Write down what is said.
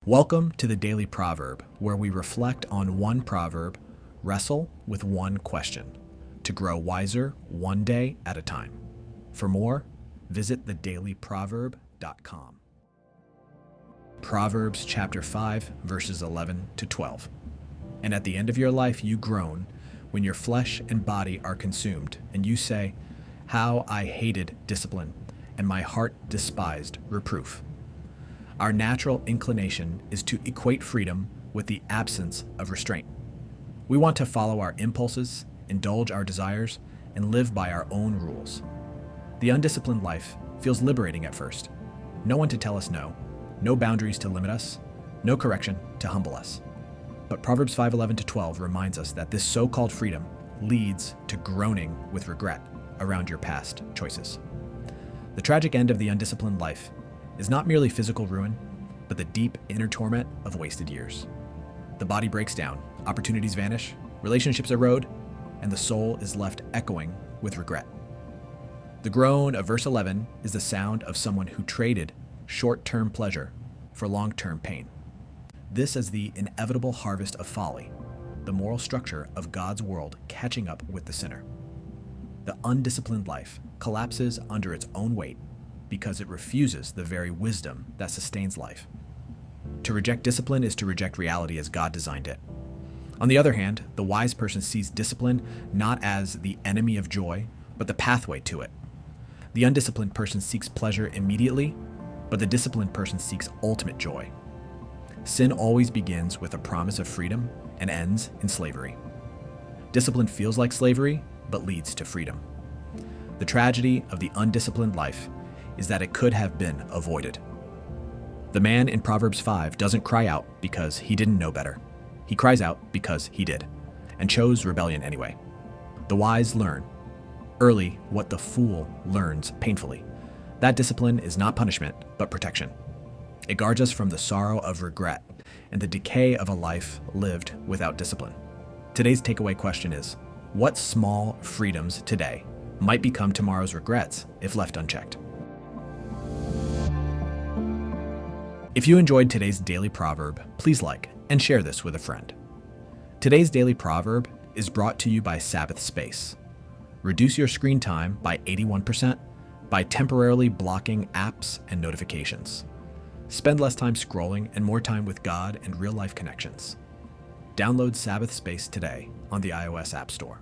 Welcome to the Daily Proverb, where we reflect on one proverb, wrestle with one question, to grow wiser one day at a time. For more, visit thedailyproverb.com. Proverbs chapter 5, verses 11 to 12. And at the end of your life you groan, when your flesh and body are consumed, and you say, "How I hated discipline, and my heart despised reproof." Our natural inclination is to equate freedom with the absence of restraint. We want to follow our impulses, indulge our desires, and live by our own rules. The undisciplined life feels liberating at first. No one to tell us no, no boundaries to limit us, no correction to humble us. But Proverbs 5:11 to 12 reminds us that this so-called freedom leads to groaning with regret around your past choices. The tragic end of the undisciplined life is not merely physical ruin, but the deep inner torment of wasted years. The body breaks down, opportunities vanish, relationships erode, and the soul is left echoing with regret. The groan of verse 11 is the sound of someone who traded short-term pleasure for long-term pain. This is the inevitable harvest of folly, the moral structure of God's world catching up with the sinner. The undisciplined life collapses under its own weight because it refuses the very wisdom that sustains life. To reject discipline is to reject reality as God designed it. On the other hand, the wise person sees discipline not as the enemy of joy, but the pathway to it. The undisciplined person seeks pleasure immediately, but the disciplined person seeks ultimate joy. Sin always begins with a promise of freedom and ends in slavery. Discipline feels like slavery, but leads to freedom. The tragedy of the undisciplined life is that it could have been avoided. The man in Proverbs 5 doesn't cry out because he didn't know better. He cries out because he did, and chose rebellion anyway. The wise learn early what the fool learns painfully. That discipline is not punishment, but protection. It guards us from the sorrow of regret and the decay of a life lived without discipline. Today's takeaway question is, what small freedoms today might become tomorrow's regrets if left unchecked? If you enjoyed today's Daily Proverb, please like and share this with a friend. Today's Daily Proverb is brought to you by Sabbath Space. Reduce your screen time by 81% by temporarily blocking apps and notifications. Spend less time scrolling and more time with God and real-life connections. Download Sabbath Space today on the iOS App Store.